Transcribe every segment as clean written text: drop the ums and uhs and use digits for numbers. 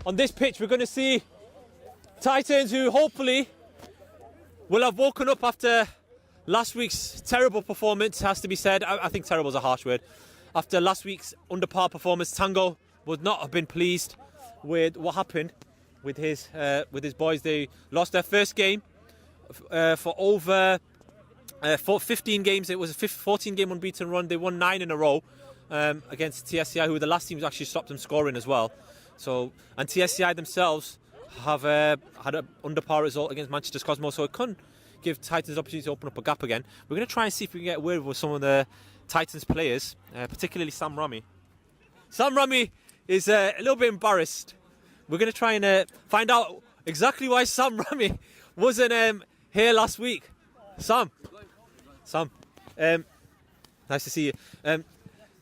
on this pitch, we're going to see Titans who hopefully will have woken up after last week's terrible performance, has to be said. I think terrible is a harsh word. After last week's under par performance, Tango would not have been pleased with what happened with his boys. They lost their first game for over 15 games. It was a 14-game unbeaten run. They won 9 in a row against TSCI, who were the last team who actually stopped them scoring as well. So, and TSCI themselves have had an under par result against Manchester's Cosmos, so it couldn't give Titans the opportunity to open up a gap again. We're going to try and see if we can get a word with some of the Titans players, particularly Sam Rami. Sam Rami is a little bit embarrassed. We're going to try and find out exactly why Sam Rami wasn't here last week. Sam, nice to see you.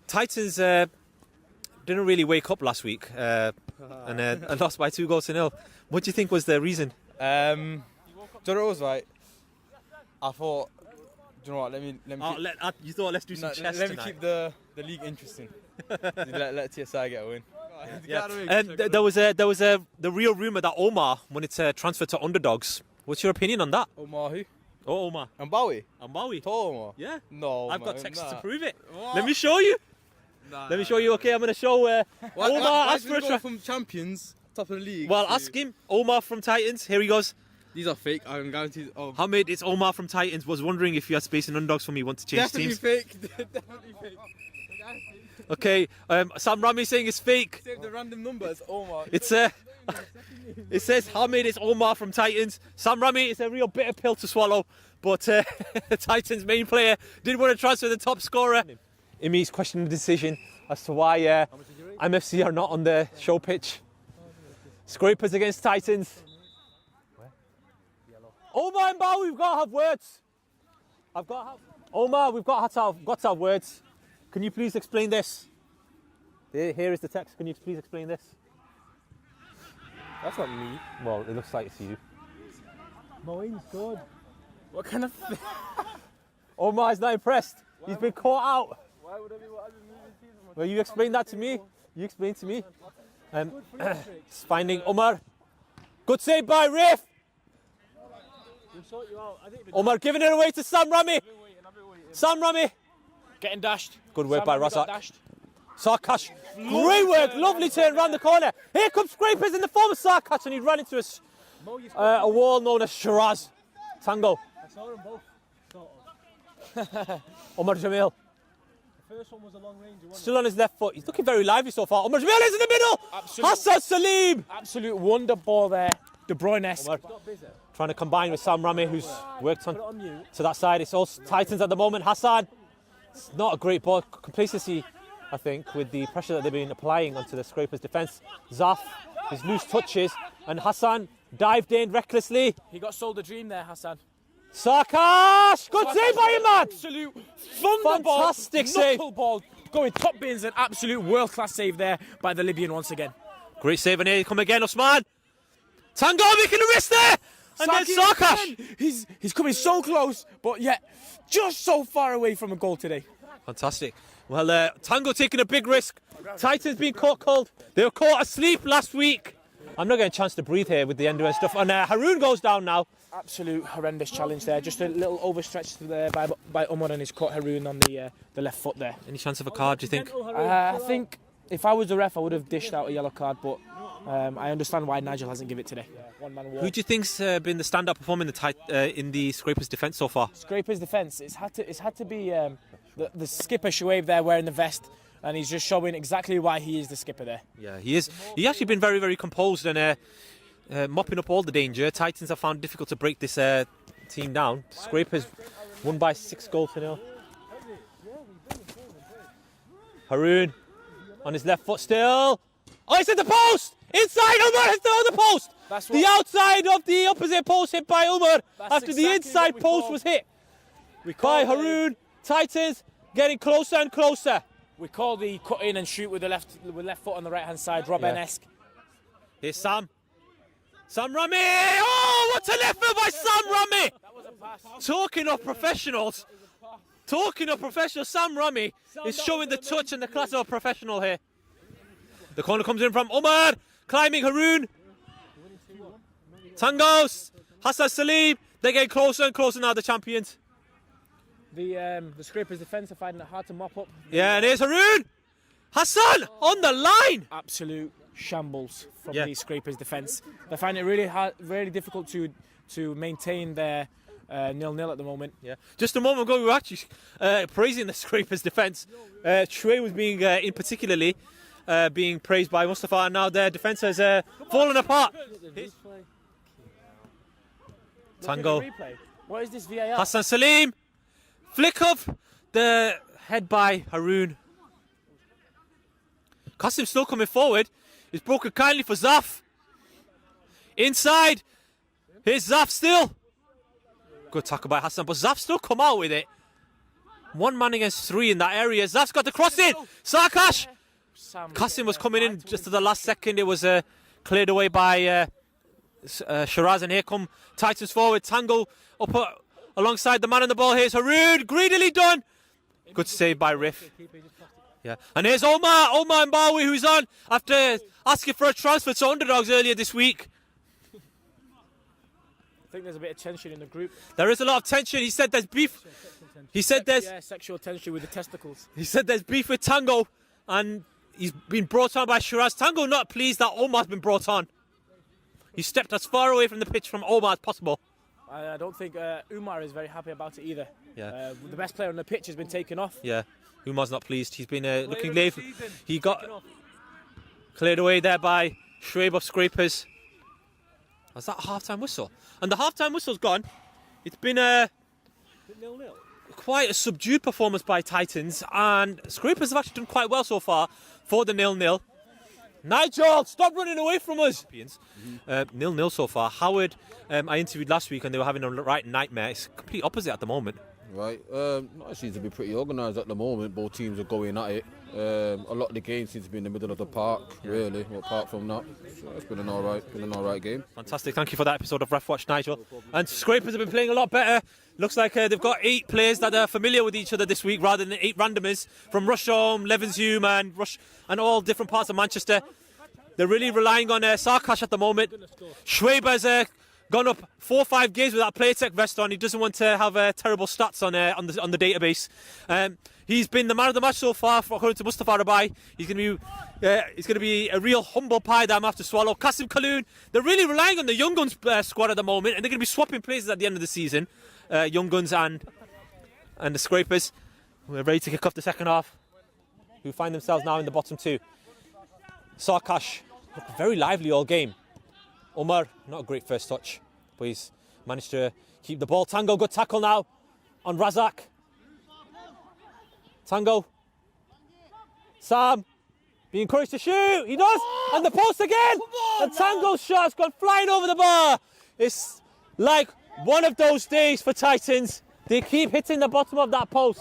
Titans didn't really wake up last week and lost by 2-0. What do you think was the reason? Do you know what it was, right? I thought, do you know what? Let me. You thought let's do some chess Let me tonight. keep the league interesting. let TSI get a win. Yeah. There was the real rumor that Omar wanted to transfer to Underdogs. What's your opinion on that? Omar who? Oh, Omar. Mbawi. Tall Omar. Yeah. No, I've got man, texts nah. to prove it. What? Let me show you. Let me show you. Okay, I'm going to show Omar. Ask for a try. From champions, top of the league. Well, ask him. Omar from Titans. Here he goes. These are fake. I'm guaranteed. Oh, Hamid, it's Omar from Titans. Was wondering if you had space in Underdogs for me. Want to change definitely teams? fake. Definitely fake. Okay. Sam Rami saying it's fake. Save the random numbers. Omar. It's it says Hamid, it's Omar from Titans. Sam Rami is a real bitter pill to swallow, but the Titans' main player did want to transfer the top scorer. Imi's questioning the decision as to why MFC are not on the show pitch. Scrapers against Titans. Omar and Bao, we've got to have words. Omar, we've got to have words. Can you please explain this? Here is the text. Can you please explain this? That's not me. Well, it looks like it's you. Moeen's good. What kind of thing? Omar's not impressed. He's been caught out. Why would everyone team? Well, you explain that to me. You explain to me. It's finding Omar. Good save by Rafe. Omar giving it away to Sam Rami. Sam Rami. Getting dashed. Good work by Razak. Dashed. Sarkash. Great work. Lovely turn round the corner. Here comes Scrapers in the form of Sarkash, and he ran into a wall known as Shiraz. Tango. I saw them both. Omar Jamil. The first one was a long range. Still on his left foot. He's looking very lively so far. Omar Jamil is in the middle. Hassan Salim. Absolute wonder ball there. De Bruyne-esque. Trying to combine with Sam Rami, who's worked on to that side. It's all Titans at the moment. Hassan. It's not a great ball. Complacency, I think, with the pressure that they've been applying onto the Scrapers' defence. Zaf, his loose touches, and Hassan dived in recklessly. He got sold a dream there, Hassan. Sarkash! Good save by him, man! Absolute thunderball. Fantastic save. Knuckleball going top bins. An absolute world-class save there by the Libyan once again. Great save, and here he come again, Osman. Tango making a wrist there! And then Sarkash! He's coming so close, but yet just so far away from a goal today. Fantastic. Well, Tango taking a big risk. Titans being caught cold. They were caught asleep last week. I'm not getting a chance to breathe here with the end-to-end stuff. And Haroon goes down now. Absolute horrendous challenge there. Just a little overstretch there by Umar, and he's caught Haroon on the left foot there. Any chance of a card, do you think? I think if I was the ref, I would have dished out a yellow card, but I understand why Nigel hasn't given it today. One-man walk. Who do you think's been the standout performer in the Scrapers' defence so far? Scrapers' defence. It's had to be the skipper Shoaib there wearing the vest, and he's just showing exactly why he is the skipper there. Yeah, he is. He's actually been very, very composed and mopping up all the danger. Titans have found it difficult to break this team down. Scrapers won by 6-0. Haroon on his left foot still. Oh, it's at the post! Inside, Umar has on the post! The outside of the opposite post hit by Umar after the inside post was hit by Haroon. Titans getting closer and closer. We call the cut in and shoot with the left foot on the right hand side, Robben-esque. Here's Sam. Sam Rami! Oh, what a left foot by Sam Rami! That was a pass. Talking of professionals, Sam Rami is showing the touch and the class of a professional here. The corner comes in from Umar. climbing Haroon. Tangos, Hassan Salim. They're getting closer and closer now, the champions. The Scrapers defence are finding it hard to mop up. Yeah, and here's Haroon. Hassan on the line. Absolute shambles from Yeah. the Scrapers defence. They find it really hard, really difficult to maintain their 0-0 at the moment. Yeah. Just a moment ago, we were actually praising the Scrapers' defence. Shui was being, in particularly, being praised by Mustafa, and now their defence has fallen apart. Tango. Look at the replay. What is this VAR? Hassan Salim. Flick of the head by Haroon. Qasim still coming forward. He's broken kindly for Zaf. Inside. Here's Zaf still. Good tackle by Hassan, but Zaf still come out with it. 1 man against 3 in that area. Zaf's got the cross in. Sarkash. Qasim was coming in just at the last second. It was cleared away by Shiraz, and here come Titans forward. Tango up alongside the man on the ball. Here's Haroon. Greedily done. Good save by Riff. Yeah. And here's Omar Mbawi, who's on after asking for a transfer to Underdogs earlier this week. I think there's a bit of tension in the group. There is a lot of tension. He said there's beef. He said there's sexual tension with the testicles. He said there's beef with Tango, and he's been brought on by Shiraz. Tango not pleased that Omar's been brought on. He stepped as far away from the pitch from Omar as possible. I don't think Umar is very happy about it either. Yeah. The best player on the pitch has been taken off. Yeah. Umar's not pleased. He's been looking late. He got cleared away there by Shoaib of Scrapers. Was that a half-time whistle? And the half-time whistle's gone. It's been quite a subdued performance by Titans, and Scrapers have actually done quite well so far for the 0-0. Nigel, stop running away from us. 0-0 so far. Howard, I interviewed last week and they were having a right nightmare. It's complete opposite at the moment. Right, it seems to be pretty organised at the moment. Both teams are going at it. A lot of the games seem to be in the middle of the park, really. Well, apart from that, so it's been an all right game. Fantastic, thank you for that episode of Ref Watch, Nigel. And Scrapers have been playing a lot better. Looks like they've got 8 players that are familiar with each other this week, rather than 8 randomers from Rusholme, Levenshulme, and all different parts of Manchester. They're really relying on Sarkash at the moment. Shoaib has gone up 4 or 5 games with that Playtech vest on. He doesn't want to have terrible stats on the database. He's been the man of the match so far, according to Mustafa Rabai. He's going to be a real humble pie that I'm going to have to swallow. Qasim Kaloon, they're really relying on the Young Guns squad at the moment, and they're going to be swapping places at the end of the season. Young Guns and the Scrapers. We're ready to kick off the second half, who find themselves now in the bottom 2. Sarkash looked very lively all game. Omar, not a great first touch, but he's managed to keep the ball. Tango, good tackle now on Razak. Tango. Sam, being encouraged to shoot. He does, and the post again. And Tango's shot's gone flying over the bar. It's like one of those days for Titans. They keep hitting the bottom of that post.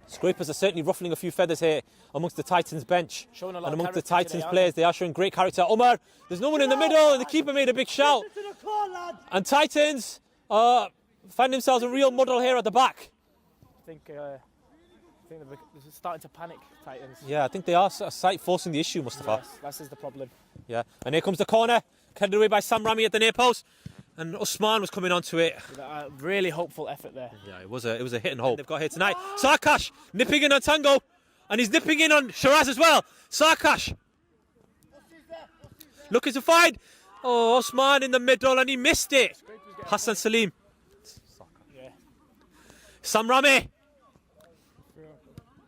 Scrapers are certainly ruffling a few feathers here amongst the Titans bench and amongst the Titans players. They are showing great character. Omar, there's no one in the middle, and the keeper made a big shout. And Titans find themselves a real muddle here at the back. I think they're starting to panic, Titans. Yeah, I think they are slight forcing the issue, Mustafa. Yes, that is the problem. Yeah, and here comes the corner, headed away by Sam Rami at the near post. And Usman was coming onto it. Really hopeful effort there. Yeah, it was a hit and hope they've got here tonight. Sarkash nipping in on Tango, and he's nipping in on Shiraz as well. Sarkash looking to find Usman in the middle, and he missed it. Hassan Salim. Yeah. Sam Rami.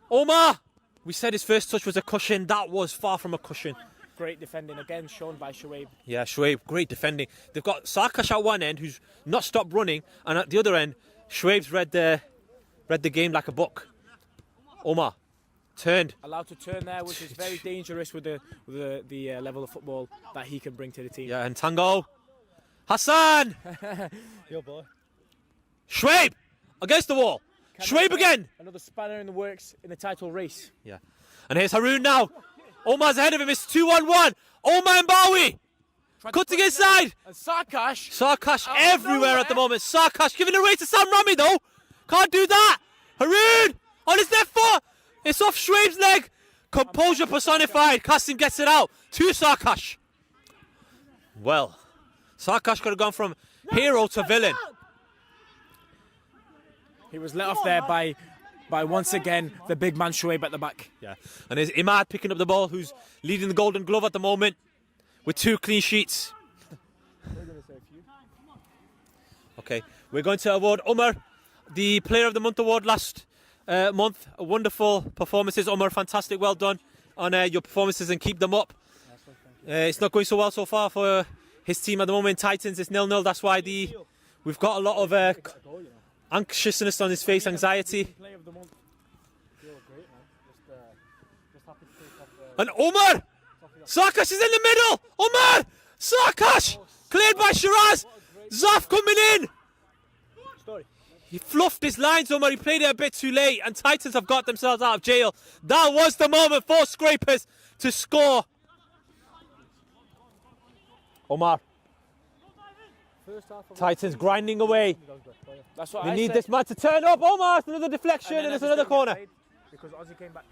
Omar. We said his first touch was a cushion. That was far from a cushion. Great defending again, shown by Shoaib. Yeah, Shoaib, great defending. They've got Sarkash at one end, who's not stopped running, and at the other end, Shoaib's read the game like a book. Omar turned. Allowed to turn there, which is very dangerous with the level of football that he can bring to the team. Yeah, and Tango. Hassan! Yo, boy. Shoaib! Against the wall. Shoaib again! Another spanner in the works in the title race. Yeah. And here's Haroon now. Omar's ahead of him. It's 2-on-1. Omar Mbawi cutting inside. And Sarkash. Sarkash everywhere at the moment. Sarkash giving it away to Sam Rami though. Can't do that. Haroon on his left foot. It's off Shoaib's leg. Composure personified. Kasim gets it out to Sarkash. Well, Sarkash could have gone from hero to villain. He was let off there by once again the big man Shoaib at the back. Yeah, and there's Imad picking up the ball, who's leading the Golden Glove at the moment with 2 clean sheets. Okay, we're going to award Umar the Player of the Month award last month. Wonderful performances, Umar. Fantastic, well done on your performances and keep them up. It's not going so well so far for his team at the moment. Titans, it's 0-0. That's why we've got a lot of anxiousness on his face, anxiety. And Umar! Sarkash is in the middle! Umar! Sarkash! Cleared by Shiraz! Zaf coming in! He fluffed his lines, Umar. He played it a bit too late, and Titans have got themselves out of jail. That was the moment for Scrapers to score. Umar. Titans grinding away. That's what They I need said. this man to turn up. Omar, it's another deflection, and it's another corner. Because Ozzy came back.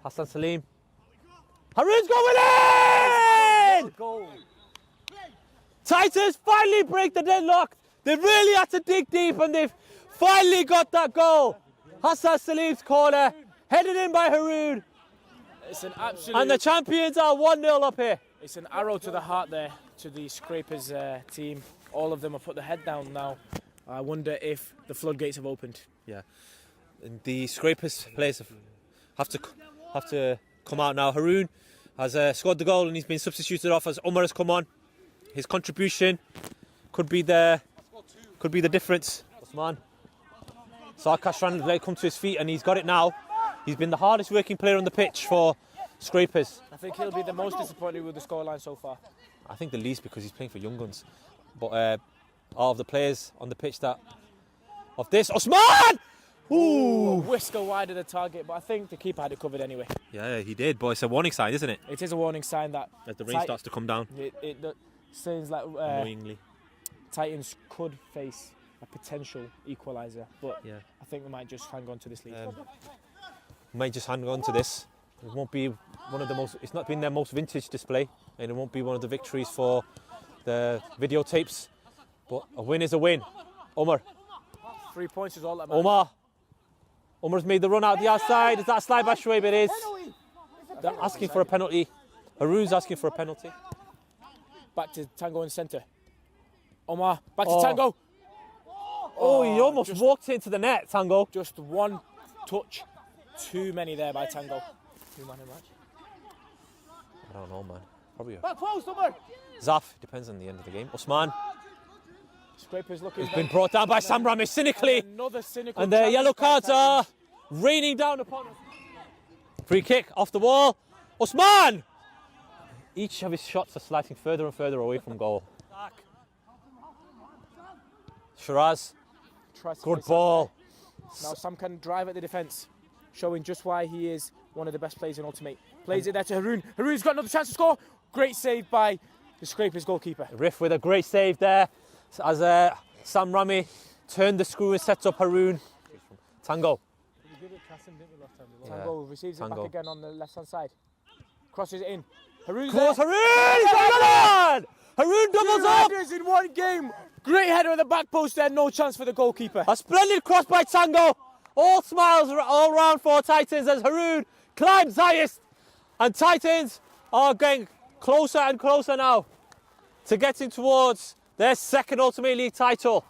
Hassan Salim. Haroon's going in! Goal. Titans finally break the deadlock. They really had to dig deep, and they've finally got that goal. Hassan Salim's corner, headed in by Haroon. It's an absolute. And the champions are 1-0 up here. It's an arrow to the heart there to the Scrapers team. All of them have put their head down now. I wonder if the floodgates have opened. Yeah, and the Scrapers players have to come out now. Haroon has scored the goal, and he's been substituted off as Umar has come on. His contribution could be the difference. Osman. Sarkash trying to come to his feet, and he's got it now. He's been the hardest working player on the pitch for Scrapers. I think he'll be the most disappointed with the scoreline so far. I think the least, because he's playing for Young Guns. But all of the players on the pitch of this, Osman! Ooh! A whisker wide of the target, but I think the keeper had it covered anyway. Yeah, he did, but it's a warning sign, isn't it? It is a warning sign that As the rain starts to come down. it seems like Annoyingly. Titans could face a potential equaliser, but Yeah. I think they might just hang on to this lead. Might just hang on to this. It won't be one of the most. It's not been their most vintage display, and it won't be one of the victories for the videotapes. But a win is a win. Umar. 3 points is all that matters. Umar's made the run out the outside. Is that a slide by Shoaib? It is. They're asking for a penalty. Haroon's asking for a penalty. Back to Tango in centre. Omar, back to Tango. Oh, he almost walked into the net, Tango. Just one touch too many there by Tango. Two-man in match. I don't know, man. Probably. Back post, Omar. Zaf, depends on the end of the game. Osman Scrapers looking. has been brought down by Sam Rami cynically. Another cynical. And the challenge yellow by cards are Titans. raining down upon us. Free kick off the wall. Osman! Each of his shots are slicing further and further away from goal. Shiraz, Tries to good play ball. Sam. Now Sam can drive at the defence, showing just why he is one of the best players in Ultimate. Plays it there to Haroon. Haroon's got another chance to score. Great save by the Scrapers goalkeeper. Riff with a great save there as Sam Rami turned the screw and sets up Haroon. Tango. Tango receives it Tango. back again on the left-hand side. Crosses it in. Haroon's Close there. Haroon! He's got another one! Haroon doubles Two up! headers in one game. Great header at the back post there. No chance for the goalkeeper. A splendid cross by Tango. All smiles all round for Titans as Haroon climbs highest. And Titans are getting closer and closer now to getting towards their second Ultimate League title.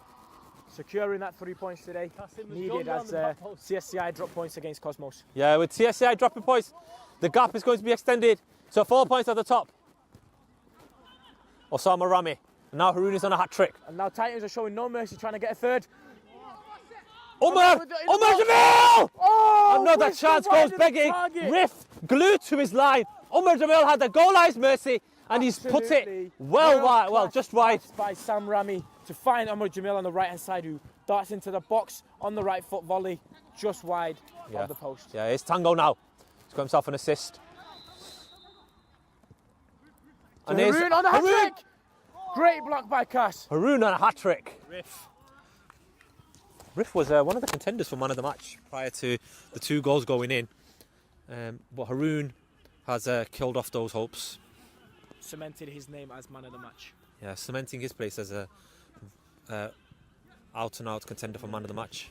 Securing that 3 points today. Needed as TSCI drop points against Cosmos. Yeah, with TSCI dropping points, the gap is going to be extended to 4 points at the top. Osama Rami. And now Haroon is on a hat-trick. And now Titans are showing no mercy, trying to get a third. Umar Jamil! Oh, Another whisker chance wide goes of the begging. target. Riff glued to his line. Umar Jamil had the goal line's mercy, and he's put Absolutely it well wide, well, world-class just wide. pass by Sam Rami to find Omar Jamil on the right hand side, who darts into the box on the right foot volley, just wide of the post. Yeah, it's Tango now. He's got himself an assist. And Haroon on the hat trick. Great block by Cass. Haroon on a hat trick. Riff. Aarif was one of the contenders for man of the match prior to the 2 goals going in. But Haroon has killed off those hopes. Cemented his name as man of the match. Yeah, cementing his place as a out-and-out contender for man of the match.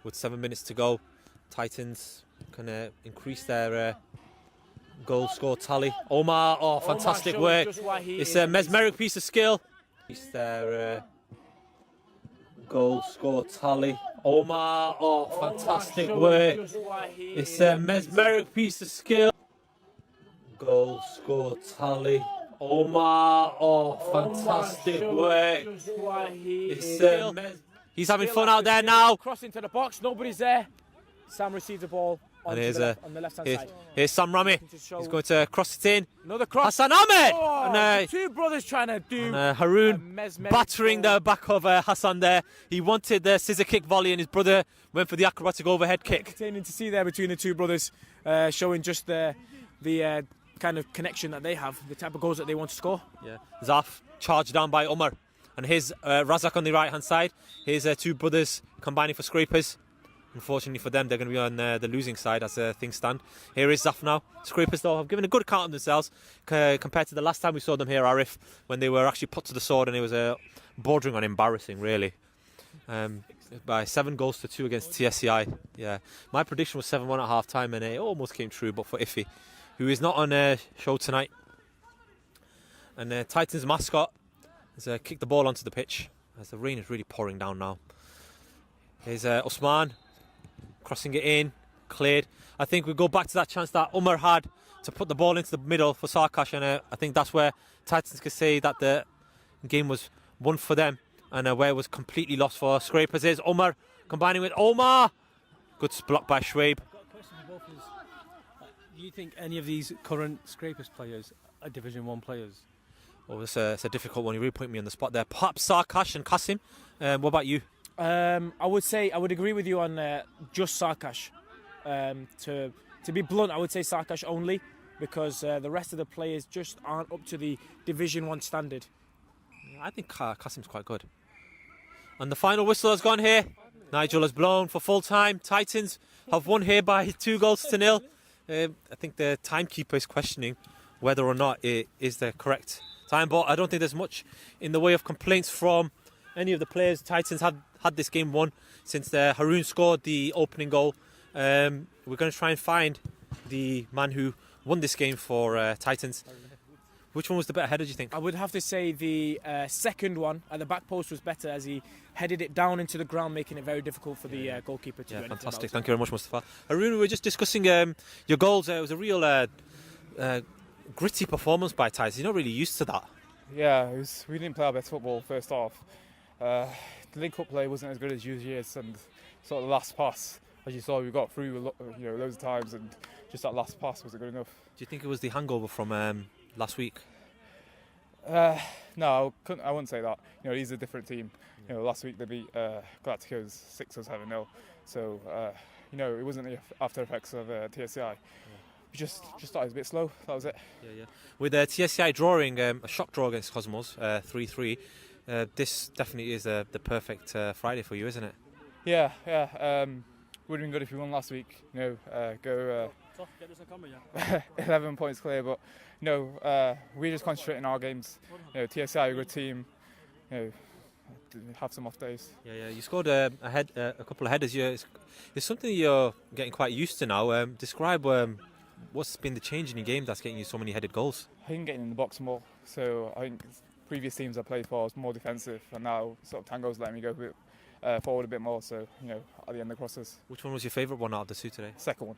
With 7 minutes to go, Titans can increase their goal score tally. Omar, oh, fantastic work. It's a mesmeric piece of skill. Increase their goal score tally. Omar, oh, fantastic work. It's a mesmeric piece of skill. Goal score tally. Omar, oh, fantastic work. He's having fun out there now. Cross into the box, nobody's there. Sam receives the ball on the left-hand side. Here's Sam Rami. He's going to cross it in. Another cross. Hassan Ahmed! Oh, and, 2 brothers trying to do Haroon battering the back of Hassan there. He wanted the scissor kick volley and his brother went for the acrobatic overhead kick. Entertaining to see there between the 2 brothers, showing just the kind of connection that they have, the type of goals that they want to score. Yeah, Zaf charged down by Umar, and here's Razak on the right hand side. Here's 2 brothers combining for Scrapers. Unfortunately for them, they're going to be on the losing side as things stand. Here is Zaf now. Scrapers though have given a good account of themselves compared to the last time we saw them here, Aarif, when they were actually put to the sword, and it was bordering on embarrassing really. By 7 goals to 2 against TSCI. Yeah, my prediction was 7-1 at half time, and it almost came true, but for Iffy, who is not on show tonight. And Titans mascot has kicked the ball onto the pitch as the rain is really pouring down now. Here's Osman crossing it in, cleared. I think we go back to that chance that Umar had to put the ball into the middle for Sarkash, and I think that's where Titans could say that the game was won for them, and where it was completely lost for Scrapers is Umar combining with Omar. Good block by Schwabe. Do you think any of these current Scrapers players are Division 1 players? Oh, it's a difficult one. You really put me on the spot there. Perhaps Sarkash and Kasim. What about you? I would agree with you on just Sarkash. To be blunt, I would say Sarkash only, because the rest of the players just aren't up to the Division 1 standard. I think Kasim's quite good. And the final whistle has gone here. Nigel has blown for full time. Titans have won here by 2-0. I think the timekeeper is questioning whether or not it is the correct time, but I don't think there's much in the way of complaints from any of the players. Titans have had this game won since Haroon scored the opening goal. We're going to try and find the man who won this game for Titans. Which one was the better header, do you think? I would have to say the second one at the back post was better, as he headed it down into the ground, making it very difficult for the goalkeeper to do anything. Fantastic. Thank you very much, Mustafa. Haroon, we were just discussing your goals. It was a real gritty performance by Titans. You're not really used to that. Yeah, we didn't play our best football first half. The link-up play wasn't as good as usual, and sort of the last pass, as you saw, we got through loads of times, and just that last pass wasn't good enough. Do you think it was the hangover from last week? No, I wouldn't say that. He's a different team. Last week they beat Galacticos 6 or 7-0. So it wasn't the after effects of TSCI. Yeah. We just thought it was a bit slow. That was it. Yeah. With TSCI drawing a shock draw against Cosmos 3-3, this definitely is the perfect Friday for you, isn't it? Yeah. Would have been good if we won last week. Go 11 points clear, but we just concentrate on our games. TSCI are a good team. Have some off days. Yeah. You scored a couple of headers. It's something you're getting quite used to now. Describe what's been the change in your game that's getting you so many headed goals. I think getting in the box more. So I think previous teams I played for was more defensive, and now sort of Tango's letting me go forward a bit more. So at the end of the crosses. Which one was your favourite one out of the 2 today? Second one.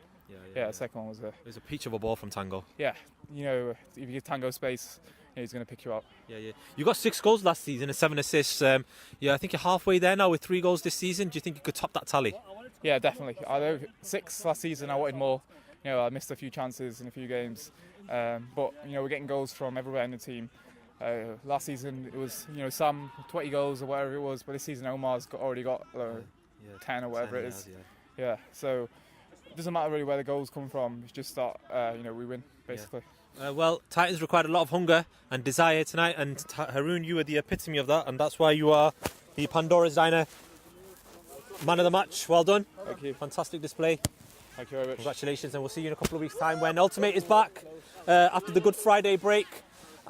Yeah. The second one was it was a peach of a ball from Tango. Yeah. If you give Tango space, he's going to pick you up. Yeah. You got 6 goals last season and 7 assists. I think you're halfway there now with 3 goals this season. Do you think you could top that tally? Yeah, definitely. I know 6 last season. I wanted more. I missed a few chances in a few games, but we're getting goals from everywhere in the team. Last season it was Sam 20 goals or whatever it was, but this season Omar's already got 10 or whatever 10 it is. Yeah. So it doesn't matter really where the goals come from. It's just that we win basically. Well, Titans required a lot of hunger and desire tonight, and Haroon, you are the epitome of that, and that's why you are the Pandora's Diner Man of the match, well done. Thank you. Fantastic display. Thank you very much. Congratulations, and we'll see you in a couple of weeks' time when Ultim8 is back after the Good Friday break.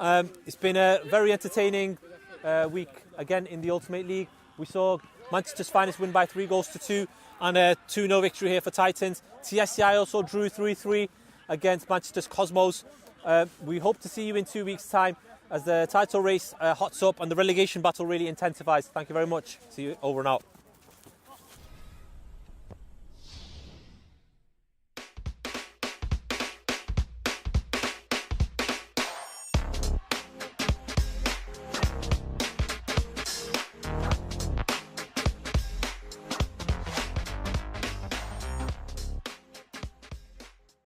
It's been a very entertaining week again in the Ultimate League. We saw Manchester's finest win by 3-2 and a 2-0 victory here for Titans. TSCI also drew 3-3 against Manchester's Cosmos. We hope to see you in 2 weeks' time as the title race hots up and the relegation battle really intensifies. Thank you very much. See you over and out.